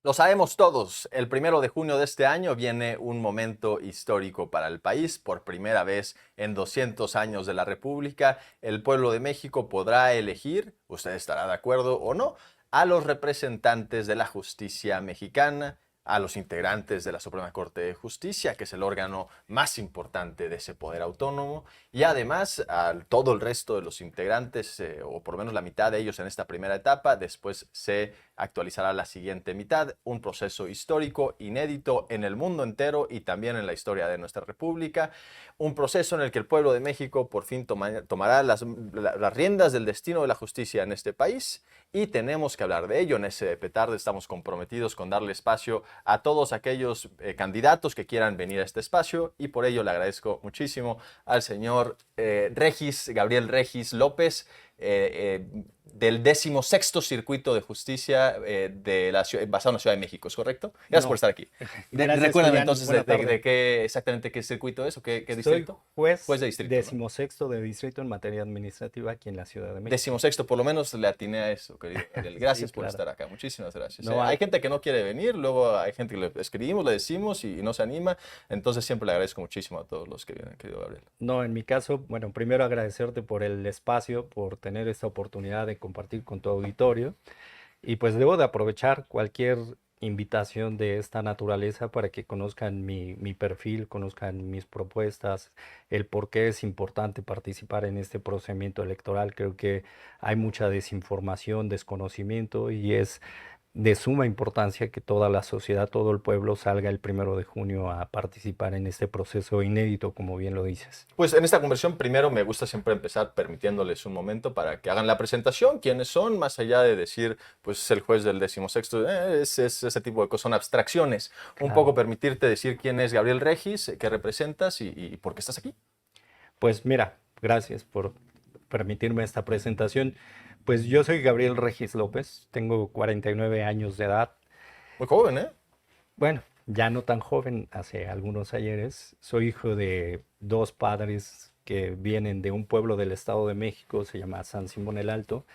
Lo sabemos todos, el 1 de junio de este año viene un momento histórico para el país. Por primera vez en 200 años de la República, el pueblo de México podrá elegir, usted estará de acuerdo o no, a los representantes de la justicia mexicana, a los integrantes de la Suprema Corte de Justicia, que es el órgano más importante de ese poder autónomo, y además a todo el resto de los integrantes, o por lo menos la mitad de ellos en esta primera etapa. Después se actualizará la siguiente mitad, un proceso histórico inédito en el mundo entero y también en la historia de nuestra república, un proceso en el que el pueblo de México por fin tomará las riendas del destino de la justicia en este país, y tenemos que hablar de ello. En ese petardo estamos comprometidos con darle espacio a todos aquellos candidatos que quieran venir a este espacio, y por ello le agradezco muchísimo al señor Gabriel Regis López, del 16º Circuito de Justicia basado en la Ciudad de México, ¿es correcto? Gracias por No, estar aquí. gracias, Recuérdame Julián. entonces Buena tarde. de qué exactamente qué circuito es o qué Soy distrito. Juez juez de distrito, ¿no? 16º de distrito en materia administrativa aquí en la Ciudad de México. 16º, por lo menos le atiné a eso, querido Gabriel. Sí, Gracias por claro. estar acá, muchísimas gracias. No, Hay gente que no quiere venir, luego hay gente que le escribimos, le decimos y no se anima, entonces siempre le agradezco muchísimo a todos los que vienen, querido Gabriel. no, en mi caso, bueno, primero agradecerte por el espacio, por tener esta oportunidad de compartir con tu auditorio. Y pues debo de aprovechar cualquier invitación de esta naturaleza para que conozcan mi perfil, conozcan mis propuestas, el por qué es importante participar en este procedimiento electoral. Creo que hay mucha desinformación, desconocimiento y es de suma importancia que toda la sociedad, todo el pueblo salga el 1 de junio a participar en este proceso inédito, como bien lo dices. Pues en esta conversión primero me gusta siempre empezar permitiéndoles un momento para que hagan la presentación, quiénes son, más allá de decir, pues es el juez del 16º, es ese tipo de cosas, son abstracciones. Un Claro. poco permitirte decir quién es Gabriel Regis, qué representas y por qué estás aquí. Pues mira, gracias por permitirme esta presentación. Pues yo soy Gabriel Regis López, tengo 49 años de edad. Muy joven, ¿eh? Bueno, ya no tan joven, hace algunos ayeres. Soy hijo de dos padres que vienen de un pueblo del Estado de México, se llama San Simón el Alto.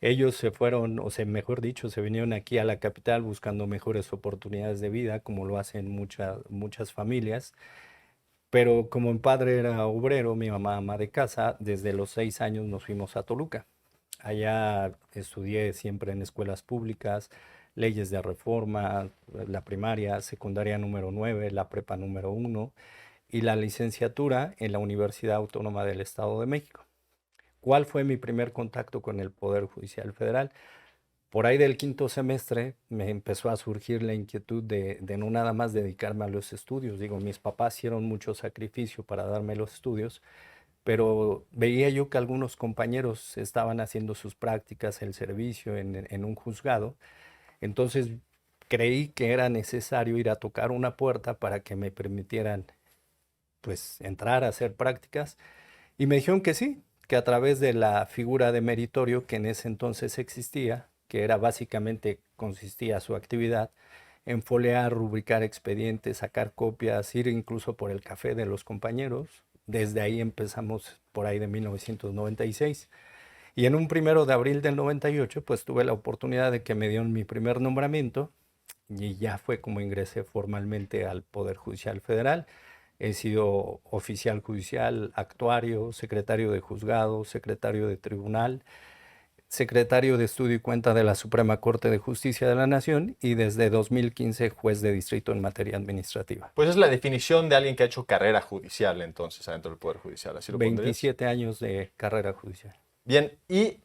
Ellos se fueron, o sea, mejor dicho, se vinieron aquí a la capital buscando mejores oportunidades de vida, como lo hacen muchas familias. Pero como mi padre era obrero, mi mamá ama de casa, desde los 6 años nos fuimos a Toluca. Allá estudié siempre en escuelas públicas, leyes de reforma, la primaria, secundaria número 9, la prepa número 1 y la licenciatura en la Universidad Autónoma del Estado de México. ¿Cuál fue mi primer contacto con el Poder Judicial Federal? Por ahí del quinto semestre me empezó a surgir la inquietud de no nada más dedicarme a los estudios. Digo, mis papás hicieron mucho sacrificio para darme los estudios, pero veía yo que algunos compañeros estaban haciendo sus prácticas, el servicio en un juzgado. Entonces creí que era necesario ir a tocar una puerta para que me permitieran pues entrar a hacer prácticas y me dijeron que sí, que a través de la figura de meritorio que en ese entonces existía, que era básicamente consistía su actividad en foliar, rubricar expedientes, sacar copias, ir incluso por el café de los compañeros. Desde ahí empezamos por ahí de 1996. Y en un 1 de abril del 98, pues tuve la oportunidad de que me dieron mi primer nombramiento y ya fue como ingresé formalmente al Poder Judicial Federal. He sido oficial judicial, actuario, secretario de juzgado, secretario de tribunal, secretario de estudio y cuenta de la Suprema Corte de Justicia de la Nación y desde 2015 juez de distrito en materia administrativa. Pues es la definición de alguien que ha hecho carrera judicial entonces adentro del Poder Judicial, ¿así lo pondrías? 27 años de carrera judicial. Bien, y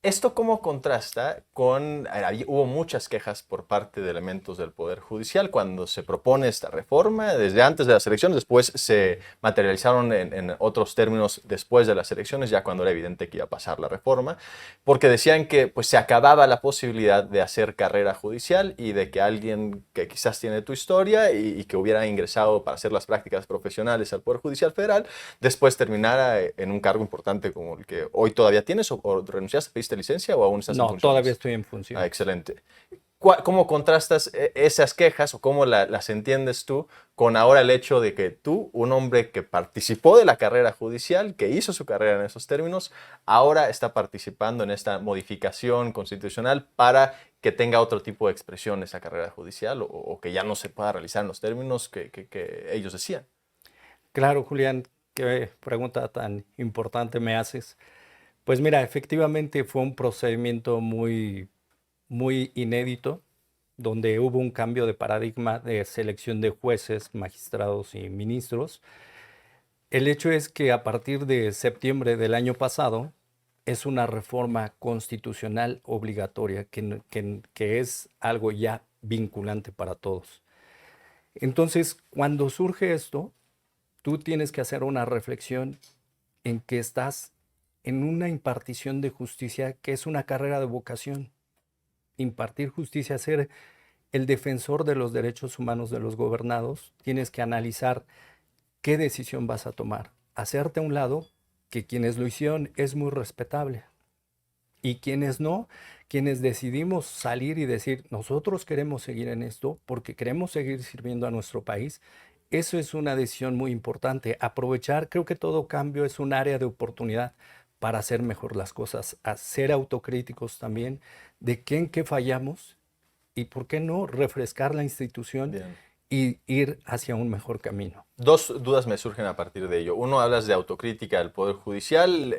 ¿esto cómo contrasta con, hubo muchas quejas por parte de elementos del Poder Judicial cuando se propone esta reforma, desde antes de las elecciones, después se materializaron en otros términos después de las elecciones, ya cuando era evidente que iba a pasar la reforma, porque decían que pues, se acababa la posibilidad de hacer carrera judicial y de que alguien que quizás tiene tu historia y que hubiera ingresado para hacer las prácticas profesionales al Poder Judicial Federal, después terminara en un cargo importante como el que hoy todavía tienes o renunciaste, pediste licencia o aún estás en No, todavía funciones? estoy en Ah, función. excelente. ¿Cómo contrastas esas quejas o cómo las entiendes tú con ahora el hecho de que tú, un hombre que participó de la carrera judicial, que hizo su carrera en esos términos, ahora está participando en esta modificación constitucional para que tenga otro tipo de expresión esa carrera judicial o que ya no se pueda realizar en los términos que ellos decían. Claro, Julián, qué pregunta tan importante me haces. Pues mira, efectivamente fue un procedimiento muy inédito, donde hubo un cambio de paradigma de selección de jueces, magistrados y ministros. El hecho es que a partir de septiembre del año pasado es una reforma constitucional obligatoria que es algo ya vinculante para todos. Entonces, cuando surge esto, tú tienes que hacer una reflexión en que estás en una impartición de justicia que es una carrera de vocación. Impartir justicia, ser el defensor de los derechos humanos de los gobernados, tienes que analizar qué decisión vas a tomar. Hacerte a un lado, que quienes lo hicieron es muy respetable. Y quienes no, quienes decidimos salir y decir, nosotros queremos seguir en esto porque queremos seguir sirviendo a nuestro país, eso es una decisión muy importante. Aprovechar, creo que todo cambio es un área de oportunidad para hacer mejor las cosas, a ser autocríticos también de qué en qué fallamos y por qué no refrescar la institución Bien. y ir hacia un mejor camino. Dos dudas me surgen a partir de ello. Uno, hablas de autocrítica del Poder Judicial.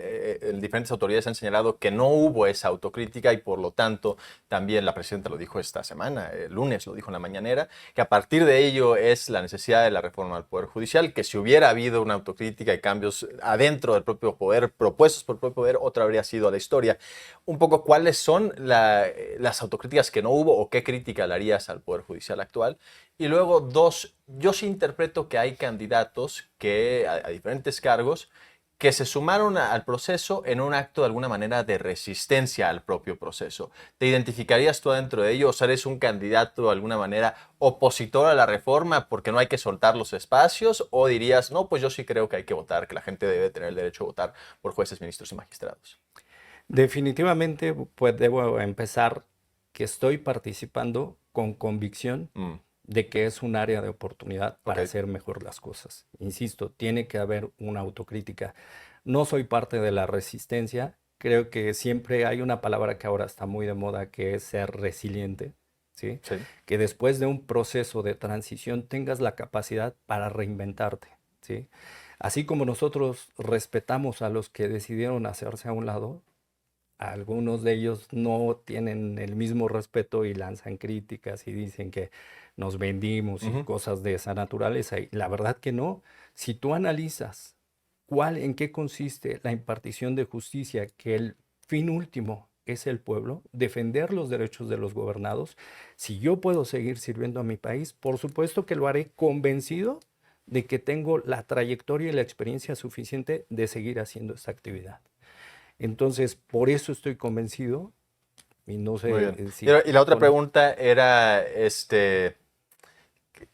Diferentes autoridades han señalado que no hubo esa autocrítica y por lo tanto también la presidenta lo dijo esta semana, el lunes lo dijo en la mañanera, que a partir de ello es la necesidad de la reforma del Poder Judicial, que si hubiera habido una autocrítica y cambios adentro del propio poder, propuestos por el propio poder, otra habría sido la historia. Un poco, ¿cuáles son las autocríticas que no hubo o qué crítica le harías al Poder Judicial actual? Y luego, dos, yo sí interpreto que hay candidatos que a diferentes cargos que se sumaron al proceso en un acto de alguna manera de resistencia al propio proceso. ¿Te identificarías tú dentro de ello? O sea, ¿eres un candidato de alguna manera opositor a la reforma porque no hay que soltar los espacios? ¿O dirías, no, pues yo sí creo que hay que votar, que la gente debe tener el derecho a votar por jueces, ministros y magistrados? Definitivamente, pues debo empezar que estoy participando con convicción Mm, de que es un área de oportunidad ok, para hacer mejor las cosas. Insisto, tiene que haber una autocrítica. No soy parte de la resistencia. Creo que siempre hay una palabra que ahora está muy de moda, que es ser resiliente, ¿sí? sí. Que después de un proceso de transición tengas la capacidad para reinventarte, ¿sí? Así como nosotros respetamos a los que decidieron hacerse a un lado, algunos de ellos no tienen el mismo respeto y lanzan críticas y dicen que nos vendimos y Ujú. cosas de esa naturaleza. Y la verdad que no. Si tú analizas en qué consiste la impartición de justicia, que el fin último es el pueblo, defender los derechos de los gobernados, si yo puedo seguir sirviendo a mi país, por supuesto que lo haré convencido de que tengo la trayectoria y la experiencia suficiente de seguir haciendo esta actividad. Entonces, por eso estoy convencido y no Muy sé bien. si Y la otra con... pregunta era,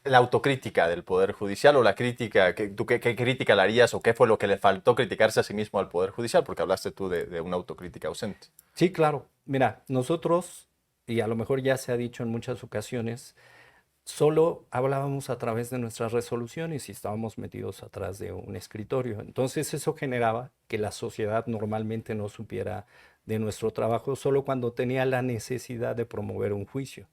la autocrítica del Poder Judicial o la crítica, ¿tú qué crítica le harías o qué fue lo que le faltó criticarse a sí mismo al Poder Judicial? Porque hablaste tú de una autocrítica ausente. Sí, claro. Mira, nosotros, y a lo mejor ya se ha dicho en muchas ocasiones, solo hablábamos a través de nuestras resoluciones y estábamos metidos atrás de un escritorio. Entonces eso generaba que la sociedad normalmente no supiera de nuestro trabajo solo cuando tenía la necesidad de promover un juicio.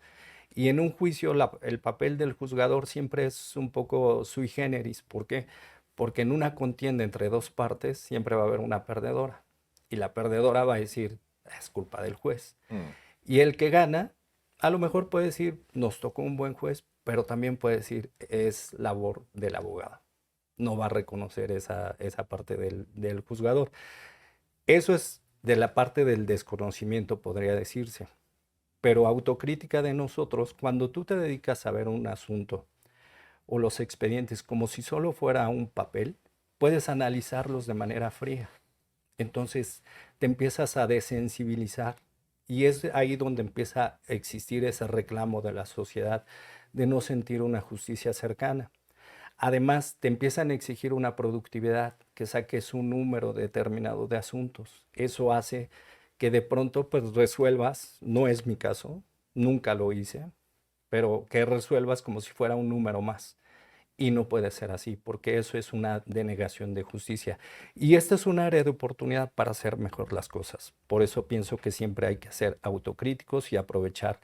Y en un juicio el papel del juzgador siempre es un poco sui generis. ¿Por qué? Porque en una contienda entre dos partes siempre va a haber una perdedora. Y la perdedora va a decir, es culpa del juez. Mm, Y el que gana, a lo mejor puede decir, nos tocó un buen juez, pero también puede decir, es labor del abogado. No va a reconocer esa parte del juzgador. Eso es de la parte del desconocimiento, podría decirse. Pero autocrítica de nosotros, cuando tú te dedicas a ver un asunto o los expedientes como si solo fuera un papel, puedes analizarlos de manera fría. Entonces te empiezas a desensibilizar y es ahí donde empieza a existir ese reclamo de la sociedad de no sentir una justicia cercana. Además, te empiezan a exigir una productividad, que saques un número determinado de asuntos. Eso hace que de pronto pues resuelvas, no es mi caso, nunca lo hice, pero que resuelvas como si fuera un número más. Y no puede ser así, porque eso es una denegación de justicia. Y esta es un área de oportunidad para hacer mejor las cosas. Por eso pienso que siempre hay que ser autocríticos y aprovechar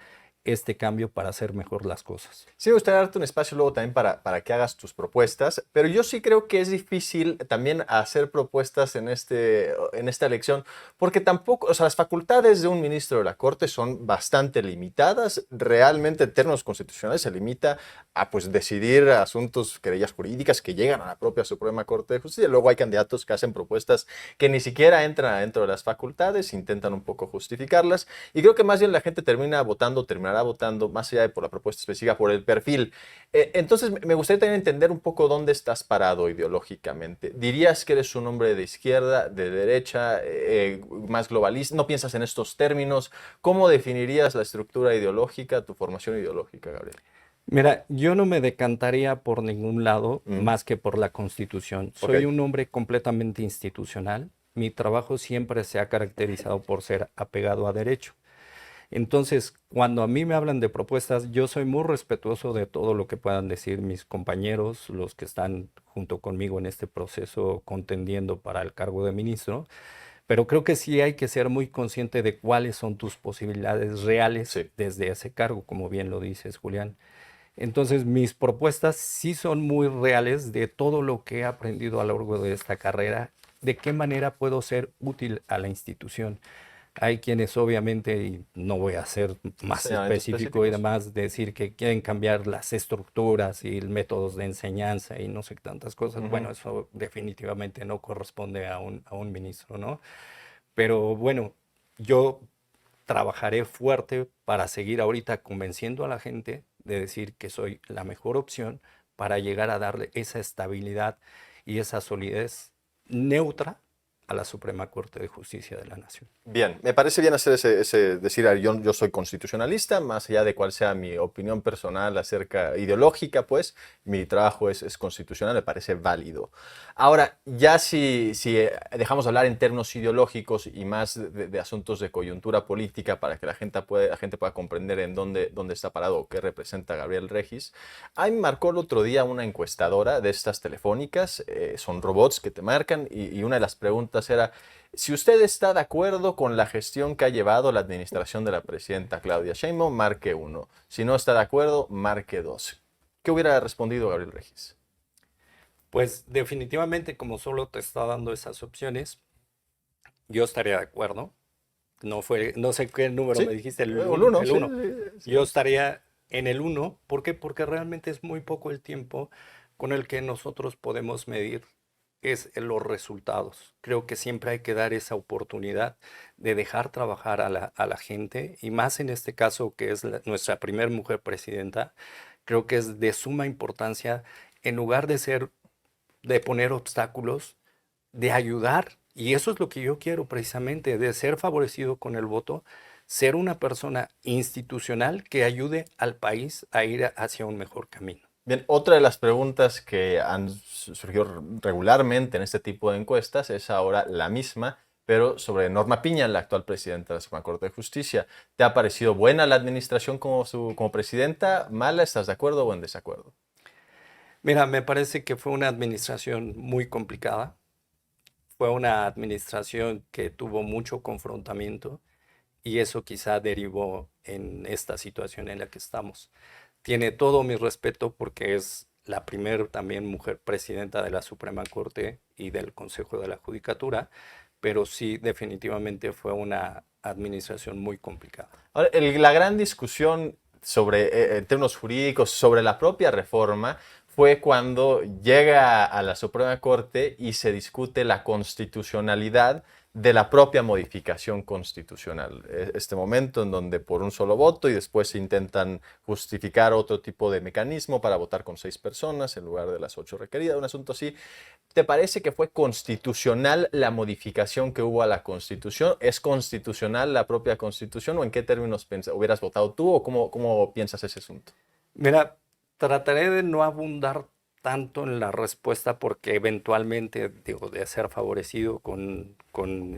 este cambio para hacer mejor las cosas. Sí, me gustaría darte un espacio luego también para que hagas tus propuestas, pero yo sí creo que es difícil también hacer propuestas en esta elección, porque tampoco, o sea, las facultades de un ministro de la Corte son bastante limitadas. Realmente, en términos constitucionales, se limita a pues decidir asuntos, querellas jurídicas que llegan a la propia Suprema Corte de Justicia. Luego hay candidatos que hacen propuestas que ni siquiera entran adentro de las facultades, intentan un poco justificarlas, y creo que más bien la gente terminará votando, más allá de por la propuesta específica, por el perfil. Entonces, me gustaría también entender un poco dónde estás parado ideológicamente. ¿Dirías que eres un hombre de izquierda, de derecha, más globalista? ¿No piensas en estos términos? ¿Cómo definirías la estructura ideológica, tu formación ideológica, Gabriel? Mira, yo no me decantaría por ningún lado Mm, más que por la Constitución. ok, Soy un hombre completamente institucional. Mi trabajo siempre se ha caracterizado por ser apegado a derecho. Entonces, cuando a mí me hablan de propuestas, yo soy muy respetuoso de todo lo que puedan decir mis compañeros, los que están junto conmigo en este proceso contendiendo para el cargo de ministro, pero creo que sí hay que ser muy consciente de cuáles son tus posibilidades reales sí. desde ese cargo, como bien lo dices, Julián. Entonces, mis propuestas sí son muy reales de todo lo que he aprendido a lo largo de esta carrera, de qué manera puedo ser útil a la institución. Hay quienes obviamente, y no voy a ser más Señalamientos específico y específicos. demás, decir que quieren cambiar las estructuras y métodos de enseñanza y no sé qué tantas cosas. Ujú. Bueno, eso definitivamente no corresponde a un ministro, ¿no? Pero bueno, yo trabajaré fuerte para seguir ahorita convenciendo a la gente de decir que soy la mejor opción para llegar a darle esa estabilidad y esa solidez neutra a la Suprema Corte de Justicia de la Nación. Bien, me parece bien hacer decir, yo soy constitucionalista, más allá de cuál sea mi opinión personal ideológica, pues, mi trabajo es constitucional, me parece válido. Ahora, ya si dejamos de hablar en términos ideológicos y más de asuntos de coyuntura política para que la gente pueda comprender en dónde está parado o qué representa Gabriel Regis, ahí me marcó el otro día una encuestadora de estas telefónicas, son robots que te marcan y una de las preguntas era: si usted está de acuerdo con la gestión que ha llevado la administración de la presidenta Claudia Sheinbaum, marque 1. Si no está de acuerdo, marque 2. ¿Qué hubiera respondido Gabriel Regis? Pues definitivamente, como solo te está dando esas opciones, yo estaría de acuerdo. No sé qué número me ¿Sí? dijiste, Un 1, el sí, uno. sí, Yo sí. estaría en el uno. ¿Por qué? Porque realmente es muy poco el tiempo con el que nosotros podemos medir los resultados. Creo que siempre hay que dar esa oportunidad de dejar trabajar a la gente y más en este caso que es nuestra primer mujer presidenta, creo que es de suma importancia en lugar de poner obstáculos, de ayudar. Y eso es lo que yo quiero precisamente, de ser favorecido con el voto, ser una persona institucional que ayude al país a ir hacia un mejor camino. Bien, otra de las preguntas que han surgido regularmente en este tipo de encuestas es ahora la misma, pero sobre Norma Piña, la actual presidenta de la Suprema Corte de Justicia. ¿Te ha parecido buena la administración como presidenta? ¿Mala? ¿Estás de acuerdo o en desacuerdo? Mira, me parece que fue una administración muy complicada, fue una administración que tuvo mucho confrontamiento y eso quizá derivó en esta situación en la que estamos. Tiene todo mi respeto porque es la primera también mujer presidenta de la Suprema Corte y del Consejo de la Judicatura, pero sí definitivamente fue una administración muy complicada. Ahora, la gran discusión en términos jurídicos sobre la propia reforma fue cuando llega a la Suprema Corte y se discute la constitucionalidad de la propia modificación constitucional. Este momento en donde por un solo voto y después se intentan justificar otro tipo de mecanismo para votar con 6 personas en lugar de las 8 requeridas, un asunto así. ¿Te parece que fue constitucional la modificación que hubo a la Constitución? ¿Es constitucional la propia Constitución o en qué términos hubieras votado tú o cómo piensas ese asunto? Mira, trataré de no abundar tanto en la respuesta porque eventualmente, digo, de ser favorecido con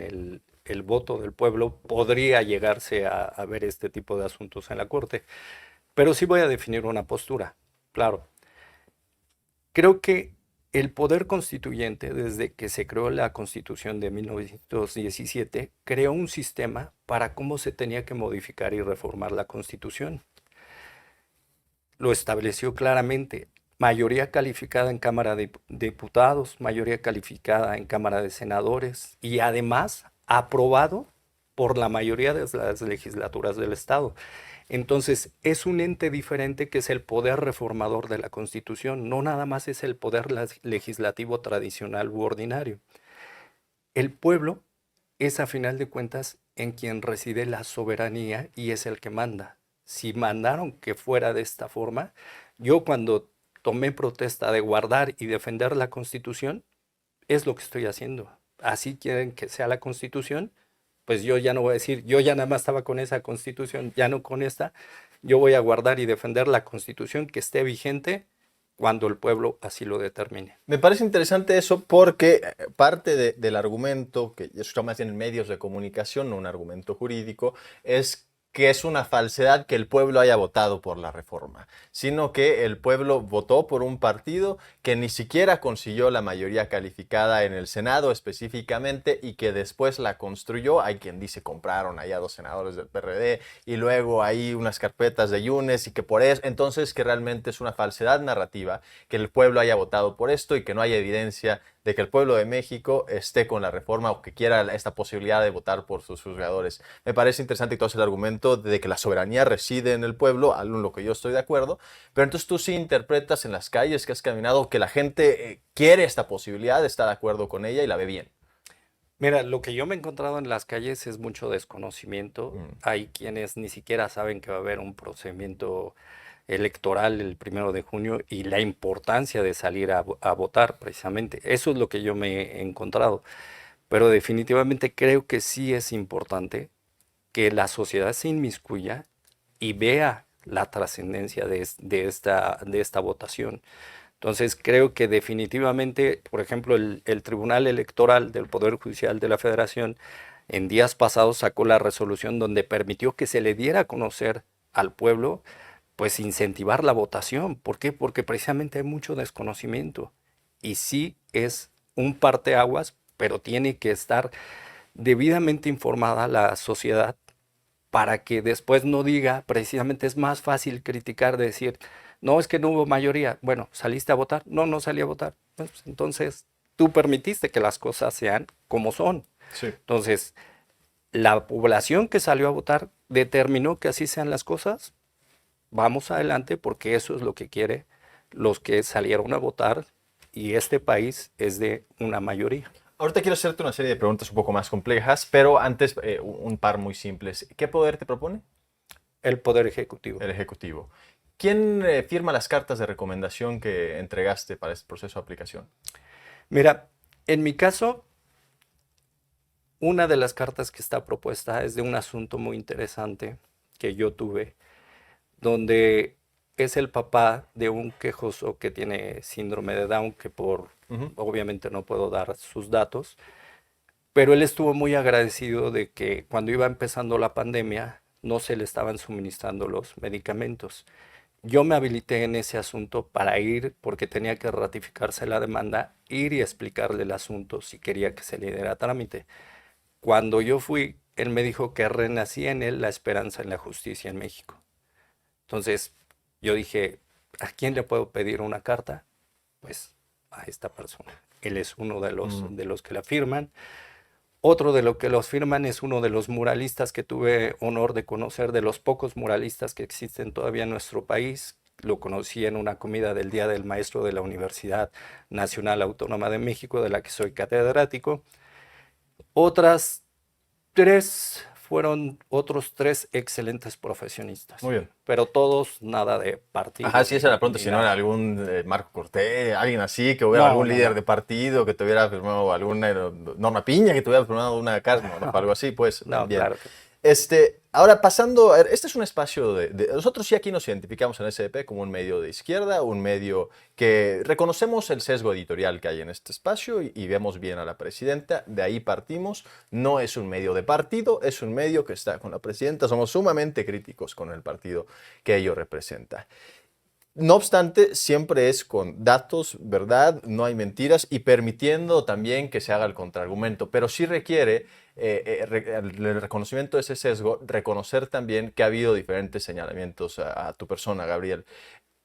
el voto del pueblo, podría llegarse a ver este tipo de asuntos en la Corte. Pero sí voy a definir una postura. Claro, Creo que el poder constituyente, desde que se creó la Constitución de 1917, creó un sistema para cómo se tenía que modificar y reformar la Constitución. Lo estableció claramente. Mayoría calificada en Cámara de Diputados, mayoría calificada en Cámara de Senadores y además aprobado por la mayoría de las legislaturas del Estado. Entonces, es un ente diferente que es el poder reformador de la Constitución, no nada más es el poder legislativo tradicional u ordinario. El pueblo es a final de cuentas en quien reside la soberanía y es el que manda. Si mandaron que fuera de esta forma, yo cuando tomé protesta de guardar y defender la Constitución, es lo que estoy haciendo. Así quieren que sea la Constitución, pues yo ya no voy a decir, yo ya nada más estaba con esa Constitución, ya no con esta. Yo voy a guardar y defender la Constitución que esté vigente cuando el pueblo así lo determine. Me parece interesante eso porque parte del argumento, que yo escucho más bien en medios de comunicación, no un argumento jurídico, es que es una falsedad que el pueblo haya votado por la reforma, sino que el pueblo votó por un partido que ni siquiera consiguió la mayoría calificada en el Senado específicamente y que después la construyó. Hay quien dice compraron allá 2 senadores del PRD y luego hay unas carpetas de Yunes y que por eso, entonces que realmente es una falsedad narrativa que el pueblo haya votado por esto y que no haya evidencia de que el pueblo de México esté con la reforma o que quiera esta posibilidad de votar por sus juzgadores. Me parece interesante todo el argumento de que la soberanía reside en el pueblo, algo en lo que yo estoy de acuerdo, pero entonces tú sí interpretas en las calles que has caminado que la gente quiere esta posibilidad, está de acuerdo con ella y la ve bien. Mira, lo que yo me he encontrado en las calles es mucho desconocimiento. Hay quienes ni siquiera saben que va a haber un procedimiento electoral el 1 de junio y la importancia de salir a votar, precisamente. Eso es lo que yo me he encontrado. Pero definitivamente creo que sí es importante que la sociedad se inmiscuya y vea la trascendencia de esta votación. Entonces creo que definitivamente, por ejemplo, el Tribunal Electoral del Poder Judicial de la Federación en días pasados sacó la resolución donde permitió que se le diera a conocer al pueblo, pues incentivar la votación. ¿Por qué? Porque precisamente hay mucho desconocimiento y sí es un parteaguas, pero tiene que estar debidamente informada la sociedad para que después no diga, precisamente es más fácil criticar, decir, no, es que no hubo mayoría. Bueno, ¿saliste a votar? No, no salí a votar. Pues, entonces, tú permitiste que las cosas sean como son. Sí. Entonces, la población que salió a votar determinó que así sean las cosas. Vamos adelante porque eso es lo que quiere los que salieron a votar y este país es de una mayoría. Ahorita quiero hacerte una serie de preguntas un poco más complejas, pero antes un par muy simples. ¿Qué poder te propone? El Poder Ejecutivo. El Ejecutivo. ¿Quién firma las cartas de recomendación que entregaste para este proceso de aplicación? Mira, en mi caso, una de las cartas que está propuesta es de un asunto muy interesante que yo tuve, donde es el papá de un quejoso que tiene síndrome de Down, que obviamente no puedo dar sus datos, pero él estuvo muy agradecido de que cuando iba empezando la pandemia no se le estaban suministrando los medicamentos. Yo me habilité en ese asunto para ir, porque tenía que ratificarse la demanda, ir y explicarle el asunto si quería que se le diera trámite. Cuando yo fui, él me dijo que renacía en él la esperanza en la justicia en México. Entonces yo dije, ¿a quién le puedo pedir una carta? Pues a esta persona. Él es uno de los que la firman. Otro de los que los firman es uno de los muralistas que tuve honor de conocer, de los pocos muralistas que existen todavía en nuestro país. Lo conocí en una comida del Día del Maestro de la Universidad Nacional Autónoma de México, de la que soy catedrático. Otras tres fueron otros tres excelentes profesionistas. Muy bien. Pero todos nada de partido. Ajá, sí, esa era la pregunta, si no era algún Marco Cortés, alguien así, que hubiera algún líder de partido, que te hubiera firmado alguna Norma Piña, que te hubiera firmado una carta, no, algo así, pues. No, bien. claro. Ahora pasando, este es un espacio nosotros sí aquí nos identificamos en SDP como un medio de izquierda, un medio que reconocemos el sesgo editorial que hay en este espacio y vemos bien a la presidenta, de ahí partimos, no es un medio de partido, es un medio que está con la presidenta, somos sumamente críticos con el partido que ello representa. No obstante, siempre es con datos, ¿verdad? No hay mentiras y permitiendo también que se haga el contraargumento, pero sí requiere el reconocimiento de ese sesgo, reconocer también que ha habido diferentes señalamientos a tu persona, Gabriel.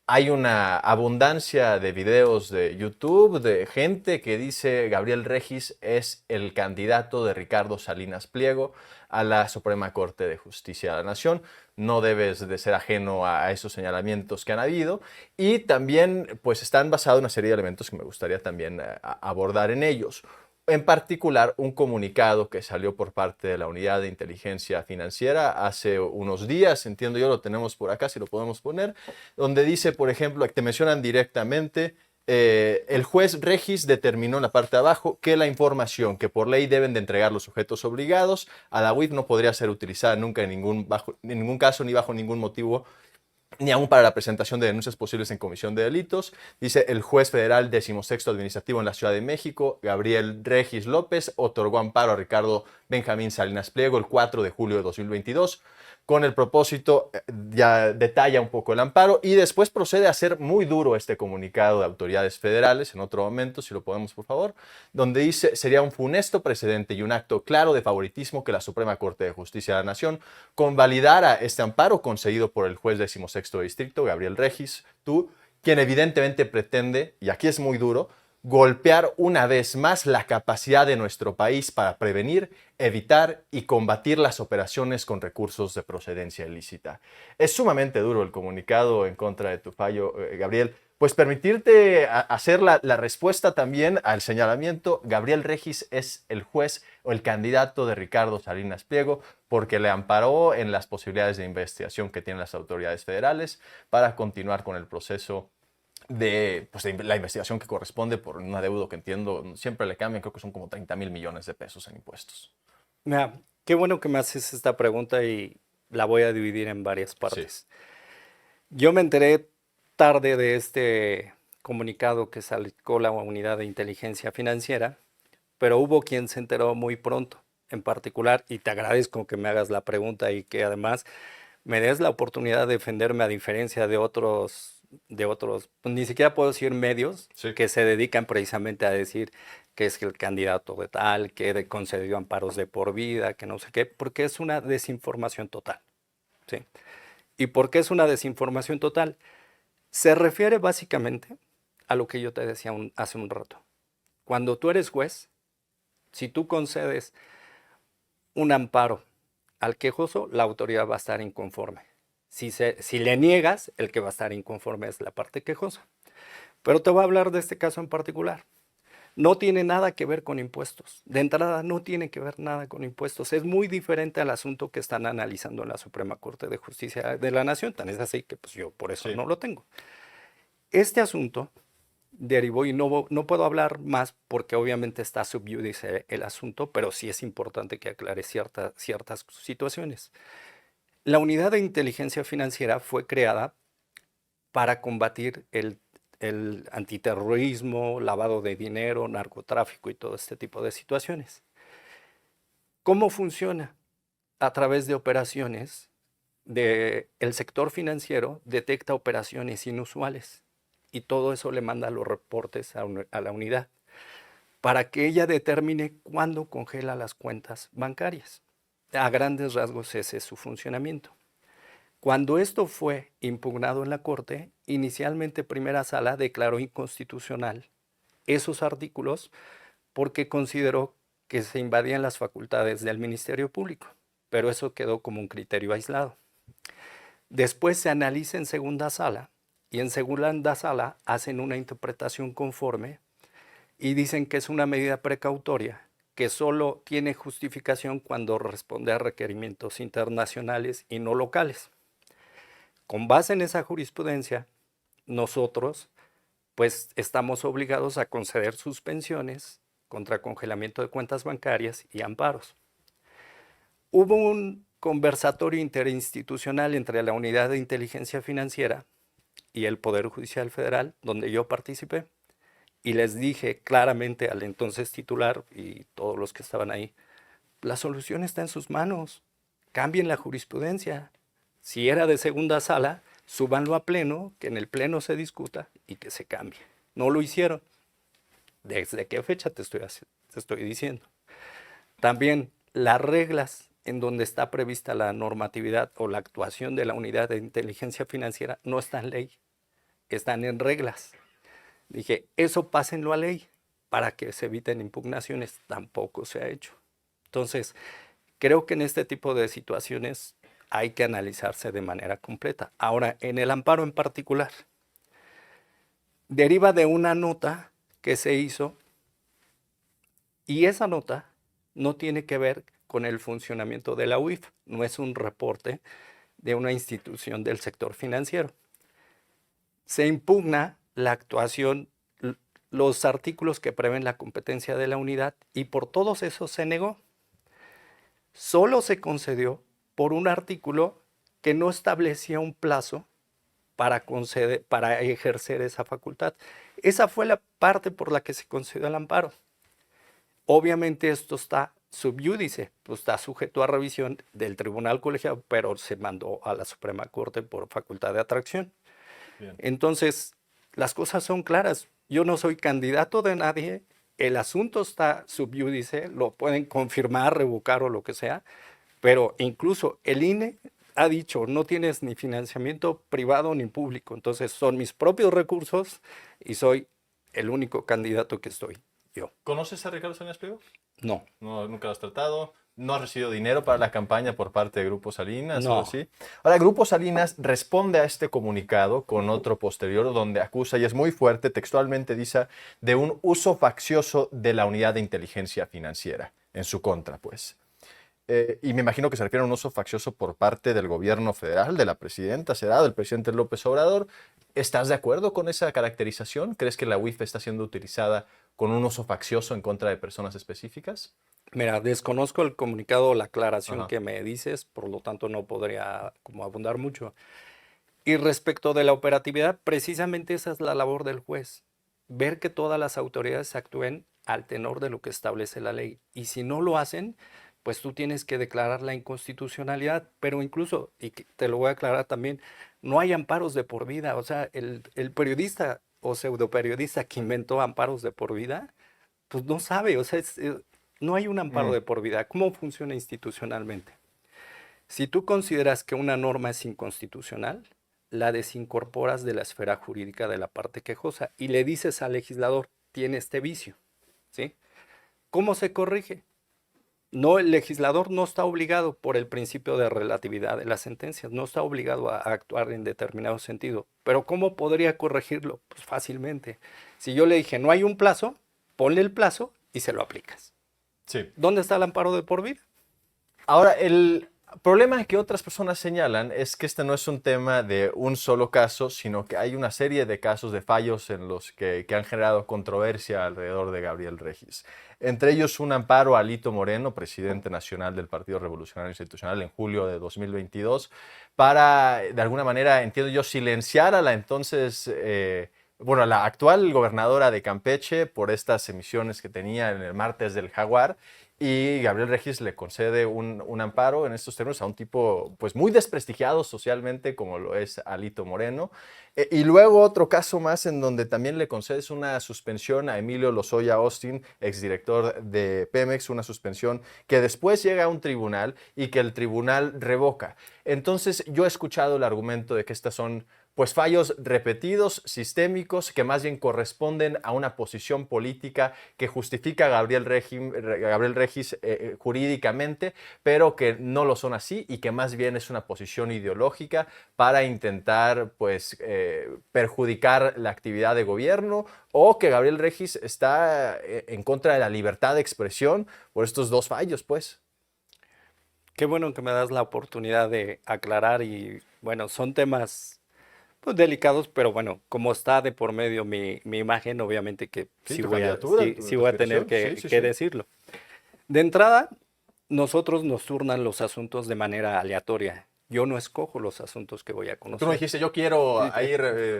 Hay una abundancia de videos de YouTube de gente que dice Gabriel Regis es el candidato de Ricardo Salinas Pliego a la Suprema Corte de Justicia de la Nación. No debes de ser ajeno a esos señalamientos que han habido y también pues están basados en una serie de elementos que me gustaría también abordar en ellos. En particular, un comunicado que salió por parte de la Unidad de Inteligencia Financiera hace unos días, entiendo yo, lo tenemos por acá, si lo podemos poner, donde dice, por ejemplo, te mencionan directamente, el juez Regis determinó en la parte de abajo que la información que por ley deben de entregar los sujetos obligados a la UIF no podría ser utilizada nunca en ningún caso ni bajo ningún motivo ni aún para la presentación de denuncias posibles en comisión de delitos. Dice el juez federal 16º administrativo en la Ciudad de México, Gabriel Regis López, otorgó amparo a Ricardo Benjamín Salinas Pliego el 4 de julio de 2022 con el propósito, ya detalla un poco el amparo y después procede a hacer muy duro este comunicado de autoridades federales, en otro momento, si lo podemos por favor, donde dice, sería un funesto precedente y un acto claro de favoritismo que la Suprema Corte de Justicia de la Nación convalidara este amparo concedido por el juez 16º distrito, Gabriel Regis, tú, quien evidentemente pretende, y aquí es muy duro, golpear una vez más la capacidad de nuestro país para prevenir, evitar y combatir las operaciones con recursos de procedencia ilícita. Es sumamente duro el comunicado en contra de tu fallo, Gabriel. Pues permitirte hacer la respuesta también al señalamiento, Gabriel Regis es el juez o el candidato de Ricardo Salinas Pliego porque le amparó en las posibilidades de investigación que tienen las autoridades federales para continuar con el proceso pues de la investigación que corresponde por un adeudo que entiendo, siempre le cambian, creo que son como 30,000 millones de pesos en impuestos. Mira, qué bueno que me haces esta pregunta y la voy a dividir en varias Sí, partes. Yo me enteré tarde de este comunicado que sacó la Unidad de Inteligencia Financiera, pero hubo quien se enteró muy pronto, en particular, y te agradezco que me hagas la pregunta y que además me des la oportunidad de defenderme a diferencia de otros, pues, ni siquiera puedo decir medios sí. que se dedican precisamente a decir que es el candidato de tal, que concedió amparos de por vida, que no sé qué, porque es una desinformación total, ¿sí? ¿Y por qué es una desinformación total? Se refiere básicamente a lo que yo te decía hace un rato. Cuando tú eres juez, si tú concedes un amparo al quejoso, la autoridad va a estar inconforme. Si le niegas, el que va a estar inconforme es la parte quejosa. Pero te voy a hablar de este caso en particular. No tiene nada que ver con impuestos. De entrada, no tiene que ver nada con impuestos. Es muy diferente al asunto que están analizando en la Suprema Corte de Justicia de la Nación. Tan es así que pues, yo por eso Sí. no lo tengo. Este asunto derivó, y no puedo hablar más porque obviamente está sub iudice el asunto, pero sí es importante que aclare ciertas situaciones. La unidad de inteligencia financiera fue creada para combatir el antiterrorismo, lavado de dinero, narcotráfico y todo este tipo de situaciones. ¿Cómo funciona? A través de operaciones, el sector financiero detecta operaciones inusuales y todo eso le manda los reportes a la unidad para que ella determine cuándo congela las cuentas bancarias. A grandes rasgos ese es su funcionamiento. Cuando esto fue impugnado en la Corte, inicialmente Primera Sala declaró inconstitucional esos artículos porque consideró que se invadían las facultades del Ministerio Público, pero eso quedó como un criterio aislado. Después se analiza en segunda sala y en segunda sala hacen una interpretación conforme y dicen que es una medida precautoria que solo tiene justificación cuando responde a requerimientos internacionales y no locales. Con base en esa jurisprudencia, nosotros pues estamos obligados a conceder suspensiones contra congelamiento de cuentas bancarias y amparos. Hubo un conversatorio interinstitucional entre la Unidad de Inteligencia Financiera y el Poder Judicial Federal, donde yo participé, y les dije claramente al entonces titular y todos los que estaban ahí, la solución está en sus manos, cambien la jurisprudencia. Si era de segunda sala, súbanlo a pleno, que en el pleno se discuta y que se cambie. No lo hicieron. ¿Desde qué fecha te estoy diciendo? También las reglas en donde está prevista la normatividad o la actuación de la unidad de inteligencia financiera no están en ley, están en reglas. Dije, eso pásenlo a ley para que se eviten impugnaciones. Tampoco se ha hecho. Entonces, creo que en este tipo de situaciones hay que analizarse de manera completa. Ahora, en el amparo en particular, deriva de una nota que se hizo y esa nota no tiene que ver con el funcionamiento de la UIF, no es un reporte de una institución del sector financiero. Se impugna la actuación, los artículos que prevén la competencia de la unidad y por todos esos se negó. Solo se concedió por un artículo que no establecía un plazo para ejercer esa facultad. Esa fue la parte por la que se concedió el amparo. Obviamente esto está sub iudice, pues está sujeto a revisión del tribunal colegiado, pero se mandó a la Suprema Corte por facultad de atracción. Bien. Entonces, las cosas son claras. Yo no soy candidato de nadie, el asunto está sub iudice, lo pueden confirmar, revocar o lo que sea, pero incluso el INE ha dicho, no tienes ni financiamiento privado ni público, entonces son mis propios recursos y soy el único candidato que estoy yo. ¿Conoces a Ricardo Salinas Pliego? No. ¿Nunca lo has tratado? ¿No has recibido dinero para la campaña por parte de Grupo Salinas? No. ¿O así? Ahora, Grupo Salinas responde a este comunicado con otro posterior donde acusa, y es muy fuerte, textualmente dice, de un uso faccioso de la unidad de inteligencia financiera, en su contra, pues. Y me imagino que se refiere a un uso faccioso por parte del gobierno federal, de la presidenta, será del presidente López Obrador. ¿Estás de acuerdo con esa caracterización? ¿Crees que la UIF está siendo utilizada con un uso faccioso en contra de personas específicas? Mira, desconozco el comunicado o la aclaración Ajá. que me dices, por lo tanto no podría como abundar mucho. Y respecto de la operatividad, precisamente esa es la labor del juez, ver que todas las autoridades actúen al tenor de lo que establece la ley. Y si no lo hacen, pues tú tienes que declarar la inconstitucionalidad, pero incluso, y te lo voy a aclarar también, no hay amparos de por vida. O sea, el periodista o pseudoperiodista que inventó amparos de por vida, pues no sabe, o sea, no hay un amparo de por vida. ¿Cómo funciona institucionalmente? Si tú consideras que una norma es inconstitucional, la desincorporas de la esfera jurídica de la parte quejosa y le dices al legislador, tiene este vicio, ¿sí? ¿Cómo se corrige? No, el legislador no está obligado por el principio de relatividad de las sentencias, no está obligado a actuar en determinado sentido. Pero ¿cómo podría corregirlo? Pues fácilmente. Si yo le dije, no hay un plazo, ponle el plazo y se lo aplicas. Sí. ¿Dónde está el amparo de por vida? Ahora, el problema que otras personas señalan es que este no es un tema de un solo caso, sino que hay una serie de casos de fallos en los que han generado controversia alrededor de Gabriel Regis. Entre ellos un amparo a Alito Moreno, presidente nacional del Partido Revolucionario Institucional, en julio de 2022, para, de alguna manera, entiendo yo, silenciar a la entonces... a la actual gobernadora de Campeche por estas emisiones que tenía en el martes del Jaguar, y Gabriel Regis le concede un amparo en estos términos a un tipo pues muy desprestigiado socialmente como lo es Alito Moreno. Y luego otro caso más en donde también le concedes una suspensión a Emilio Lozoya Austin, exdirector de Pemex, una suspensión que después llega a un tribunal y que el tribunal revoca. Entonces yo he escuchado el argumento de que estas son pues fallos repetidos, sistémicos, que más bien corresponden a una posición política que justifica a Gabriel Regis jurídicamente, pero que no lo son así y que más bien es una posición ideológica para intentar pues, perjudicar la actividad de gobierno, o que Gabriel Regis está en contra de la libertad de expresión por estos dos fallos, pues. Qué bueno que me das la oportunidad de aclarar y bueno, son temas pues delicados, pero bueno, como está de por medio mi imagen, obviamente que Sí, sí tu voy a, candidatura, sí, tu sí voy a tener aspiración. que decirlo. De entrada, nosotros nos turnan los asuntos de manera aleatoria. Yo no escojo los asuntos que voy a conocer. Tú no dijiste, yo quiero ahí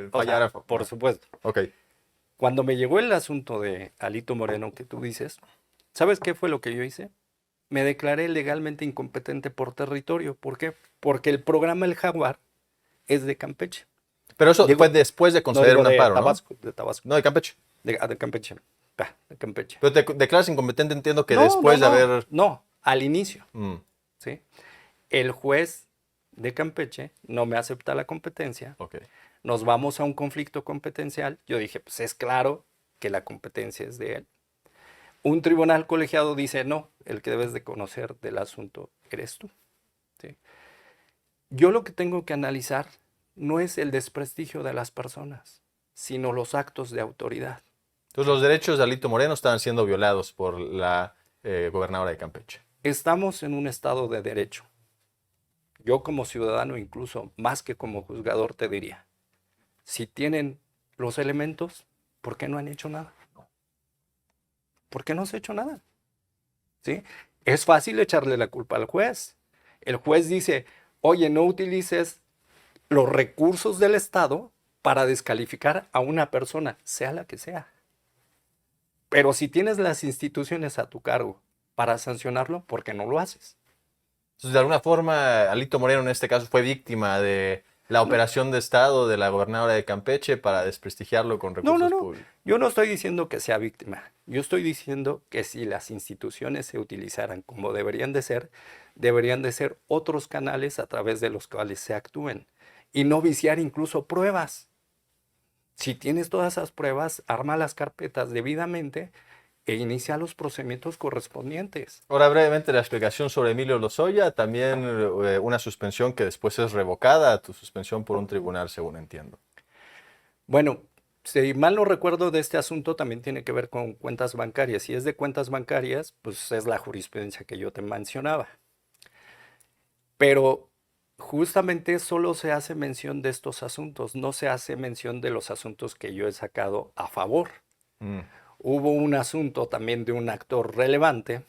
fallar. O sea, por supuesto. Ok. Cuando me llegó el asunto de Alito Moreno que tú dices, ¿sabes qué fue lo que yo hice? Me declaré legalmente incompetente por territorio. ¿Por qué? Porque el programa El Jaguar es de Campeche. Pero eso Digo, fue después de No conceder digo un amparo, ¿no? De Tabasco, No, de Campeche. de Campeche. De Campeche. Pero te declaras incompetente, entiendo que No, no, después de no, haber... no, al inicio, Mm, ¿sí? El juez de Campeche no me acepta la competencia, ok. nos vamos a un conflicto competencial. Yo dije, pues es claro que la competencia es de él. Un tribunal colegiado dice, no, el que debes de conocer del asunto eres tú, ¿sí? Yo lo que tengo que analizar no es el desprestigio de las personas, sino los actos de autoridad. Entonces los derechos de Alito Moreno estaban siendo violados por la gobernadora de Campeche. Estamos en un estado de derecho. Yo como ciudadano, incluso más que como juzgador, te diría, si tienen los elementos, ¿por qué no han hecho nada? ¿Por qué no se ha hecho nada? ¿Sí? Es fácil echarle la culpa al juez. El juez dice, oye, no utilices los recursos del Estado para descalificar a una persona, sea la que sea. Pero si tienes las instituciones a tu cargo para sancionarlo, ¿por qué no lo haces? Entonces, de alguna forma, Alito Moreno en este caso fue víctima de la No, operación de Estado de la gobernadora de Campeche para desprestigiarlo con no, no, recursos no. públicos. Yo no estoy diciendo que sea víctima. Yo estoy diciendo que si las instituciones se utilizaran como deberían de ser otros canales a través de los cuales se actúen y no viciar incluso pruebas. Si tienes todas esas pruebas, arma las carpetas debidamente e inicia los procedimientos correspondientes. Ahora brevemente la explicación sobre Emilio Lozoya, también una suspensión que después es revocada, tu suspensión por un tribunal, según entiendo. Bueno, si mal no recuerdo de este asunto, también tiene que ver con cuentas bancarias. Si es de cuentas bancarias, pues es la jurisprudencia que yo te mencionaba. Pero justamente solo se hace mención de estos asuntos, no se hace mención de los asuntos que yo he sacado a favor. Mm. Hubo un asunto también de un actor relevante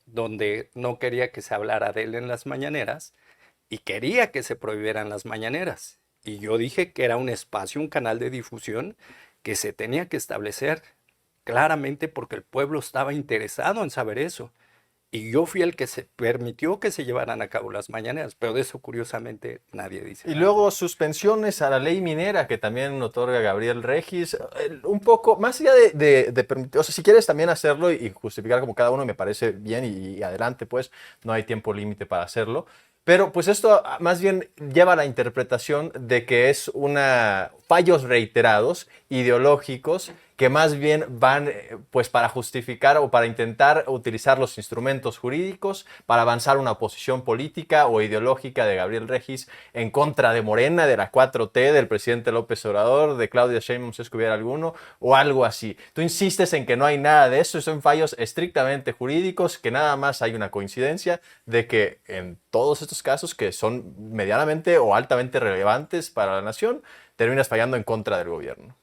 donde no quería que se hablara de él en las mañaneras y quería que se prohibieran las mañaneras. Y yo dije que era un espacio, un canal de difusión que se tenía que establecer claramente porque el pueblo estaba interesado en saber eso. Y yo fui el que se permitió que se llevaran a cabo las mañaneras, pero de eso curiosamente nadie dice Y nada. luego suspensiones a la ley minera que también otorga Gabriel Regis. Un poco, más allá de permitir, o sea, si quieres también hacerlo y justificar como cada uno me parece bien y adelante, pues no hay tiempo límite para hacerlo. Pero pues esto más bien lleva a la interpretación de que es una fallos reiterados, ideológicos, que más bien van pues para justificar o para intentar utilizar los instrumentos jurídicos para avanzar una posición política o ideológica de Gabriel Regis en contra de Morena, de la 4T, del presidente López Obrador, de Claudia Sheinbaum, si es que hubiera alguno, o algo así. Tú insistes en que no hay nada de eso, son fallos estrictamente jurídicos, que nada más hay una coincidencia de que en todos estos casos que son medianamente o altamente relevantes para la nación, terminas fallando en contra del gobierno.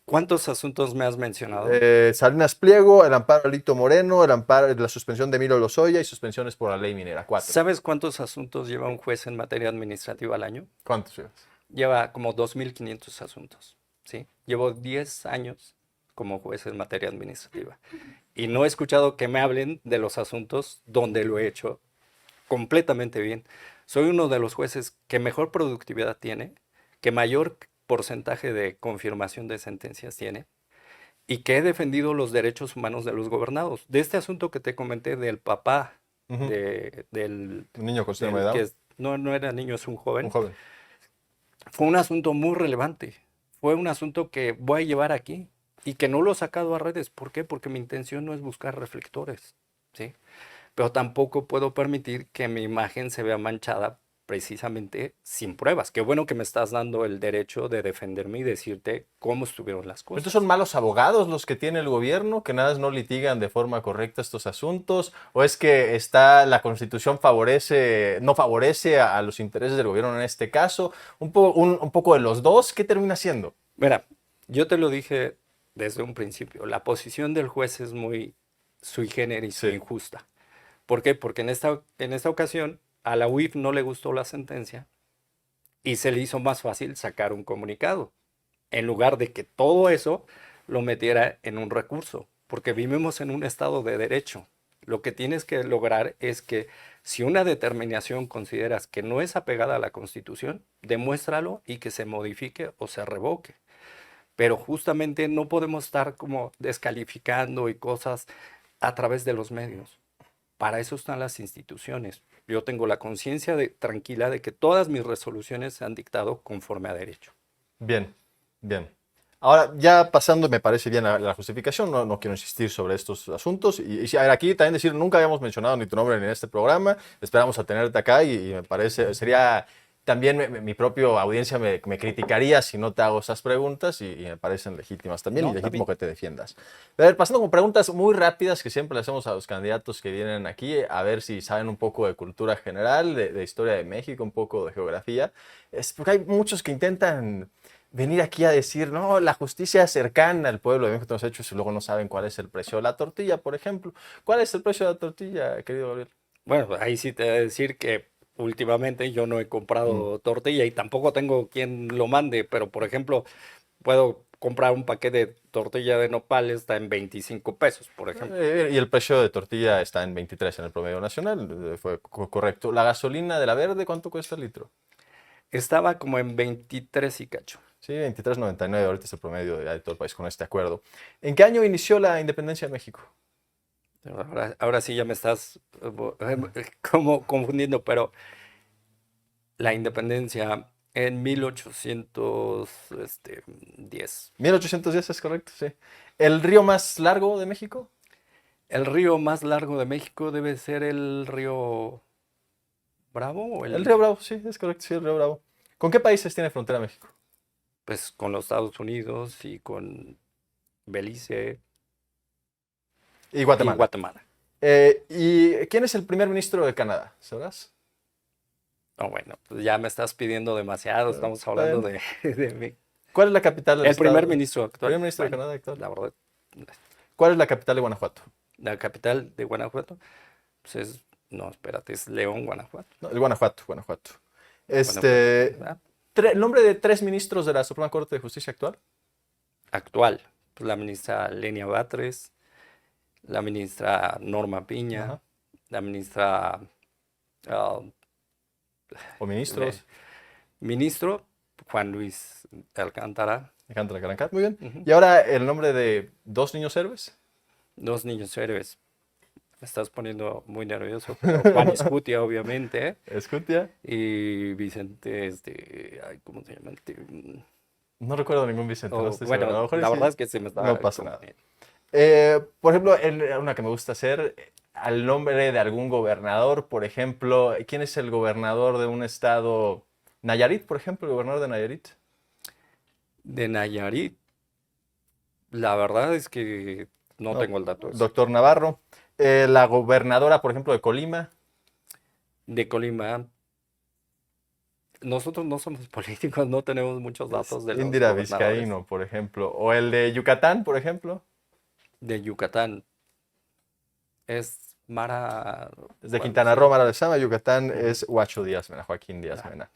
¿Cuántos asuntos me has mencionado? Salinas Pliego, el amparo a Alito Moreno, el amparo, la suspensión de Emilio Lozoya y suspensiones por la ley minera. 4. ¿Sabes cuántos asuntos lleva un juez en materia administrativa al año? ¿Cuántos llevas? Lleva como 2.500 asuntos, ¿sí? Llevo 10 años como juez en materia administrativa y no he escuchado que me hablen de los asuntos donde lo he hecho completamente bien. Soy uno de los jueces que mejor productividad tiene, que mayor porcentaje de confirmación de sentencias tiene y que he defendido los derechos humanos de los gobernados. De este asunto que te comenté del papá, del, Un niño con síndrome de del Down. que no era niño, es un Un joven, joven. fue un asunto muy relevante. Fue un asunto que voy a llevar aquí y que no lo he sacado a redes. ¿Por qué? Porque mi intención no es buscar reflectores, ¿sí? Pero tampoco puedo permitir que mi imagen se vea manchada precisamente sin pruebas. Qué bueno que me estás dando el derecho de defenderme y decirte cómo estuvieron las ¿Estos cosas. son malos abogados los que tiene el gobierno, que nada más no litigan de forma correcta estos asuntos? ¿O es que la Constitución no favorece a los intereses del gobierno en este caso? Un poco de los dos, ¿qué termina siendo? Mira, yo te lo dije desde un principio. La posición del juez es muy sui generis e Sí. injusta. ¿Por qué? Porque en esta ocasión a la UIF no le gustó la sentencia y se le hizo más fácil sacar un comunicado, en lugar de que todo eso lo metiera en un recurso, porque vivimos en un estado de derecho. Lo que tienes que lograr es que si una determinación consideras que no es apegada a la Constitución, demuéstralo y que se modifique o se revoque. Pero justamente no podemos estar como descalificando y cosas a través de los medios. Para eso están las instituciones. Yo tengo la conciencia tranquila de que todas mis resoluciones se han dictado conforme a derecho. Bien, bien. Ahora, ya pasando, me parece bien la justificación, no quiero insistir sobre estos asuntos. A ver, aquí también decir, nunca habíamos mencionado ni tu nombre ni en este programa, esperamos a tenerte acá y me parece, sería, también mi propia audiencia me criticaría si no te hago esas preguntas y me parecen legítimas también No, y legítimo también. que te defiendas. A ver, pasando con preguntas muy rápidas que siempre le hacemos a los candidatos que vienen aquí, a ver si saben un poco de cultura general, de historia de México, un poco de geografía. Es porque hay muchos que intentan venir aquí a decir, no, la justicia cercana al pueblo de México, los hechos, y luego no saben cuál es el precio de la tortilla, por ejemplo. ¿Cuál es el precio de la tortilla, querido Gabriel? Bueno, ahí sí te voy a decir que últimamente yo no he Mm. comprado tortilla y tampoco tengo quien lo mande, pero por ejemplo, puedo comprar un paquete de tortilla de nopales, está en 25 pesos, por ejemplo. Y el precio de tortilla está en 23 en el promedio nacional, fue correcto. ¿La gasolina de la verde cuánto cuesta el litro? Estaba como en 23 y cacho. Sí, 23,99, ahorita es el promedio de todo el país con este acuerdo. ¿En qué año inició la independencia de México? Ahora sí ya me estás como confundiendo, pero la independencia en 1810. 1810 es correcto, sí. ¿El río más largo de México? El río más largo de México debe ser el río Bravo o El río Bravo, sí, es correcto, sí, el río Bravo. ¿Con qué países tiene frontera México? pues con los Estados Unidos y con Belice Y y Guatemala. Guatemala. ¿Y quién es el primer ministro de Canadá? ¿Sabrás? No, bueno, pues ya me estás pidiendo demasiado, estamos Está hablando bien. de mí. ¿Cuál es la capital del El primer estado? ministro Primer actual, ministro de bueno, Canadá actual. la verdad, ¿Cuál es la capital de Guanajuato? la capital de Guanajuato, pues es, no, espérate, es León, Guanajuato. No, el Guanajuato, Guanajuato. Bueno, pues, ¿verdad? El nombre de tres ministros de la Suprema Corte de Justicia actual. Actual, pues la ministra Lenia Batres, la ministra Norma Piña, Ajá. la ministra, ah, O eh, ministros. ministro Juan Luis Alcántara. Alejandra Carancat, muy bien. Ujú. Y ahora el nombre de dos niños héroes. Dos niños héroes. Me estás poniendo muy nervioso, pero Juan Escutia, obviamente, Escutia. y Vicente, ay, ¿cómo se llama? No recuerdo ningún Vicente, no estoy seguro. A lo Bueno, mejor la verdad sí. es que se me No está pasa nada. confundiendo. Por ejemplo, una que me gusta hacer, al nombre de algún gobernador, por ejemplo, ¿quién es el gobernador de un estado? Nayarit, por ejemplo, el gobernador de Nayarit. De Nayarit, la verdad es que no No, tengo el dato ese. doctor Navarro. La gobernadora, por ejemplo, de Colima. De Colima, nosotros no somos políticos, no tenemos muchos Es datos de los Indira gobernadores. Vizcaíno, por ejemplo. O el de Yucatán, por ejemplo. De Yucatán, es Mara, Desde bueno, Quintana sí. Roo, Mara Lezama, Yucatán Ujú. es Huacho Díaz Mena, Joaquín Díaz Ah, Mena.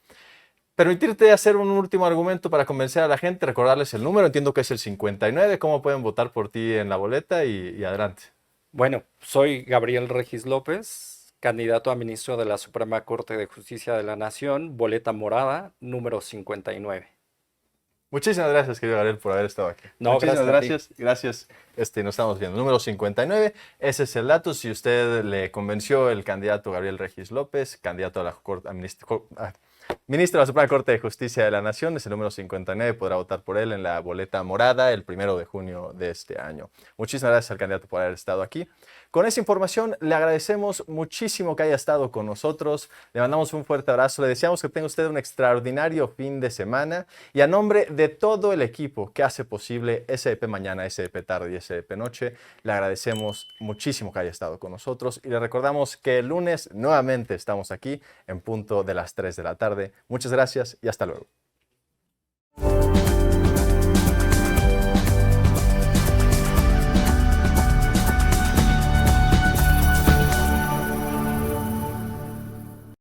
Permitirte hacer un último argumento para convencer a la gente, recordarles el número, entiendo que es el 59, cómo pueden votar por ti en la boleta y adelante. Bueno, soy Gabriel Regis López, candidato a ministro de la Suprema Corte de Justicia de la Nación, boleta morada, número 59. Muchísimas gracias, querido Gabriel, por haber estado aquí. No, Muchísimas gracias a ti. gracias. Gracias. Nos estamos viendo. Número 59. Ese es el dato. Si usted le convenció el candidato Gabriel Regis López, candidato a la ministro de la Suprema Corte de Justicia de la Nación, es el número 59. Podrá votar por él en la boleta morada el 1 de junio de este año. Muchísimas gracias al candidato por haber estado aquí. Con esa información le agradecemos muchísimo que haya estado con nosotros. Le mandamos un fuerte abrazo. Le deseamos que tenga usted un extraordinario fin de semana. Y a nombre de todo el equipo que hace posible SDP Mañana, SDP Tarde y SDP Noche, le agradecemos muchísimo que haya estado con nosotros. Y le recordamos que el lunes nuevamente estamos aquí en punto de las 3 de la tarde. Muchas gracias y hasta luego.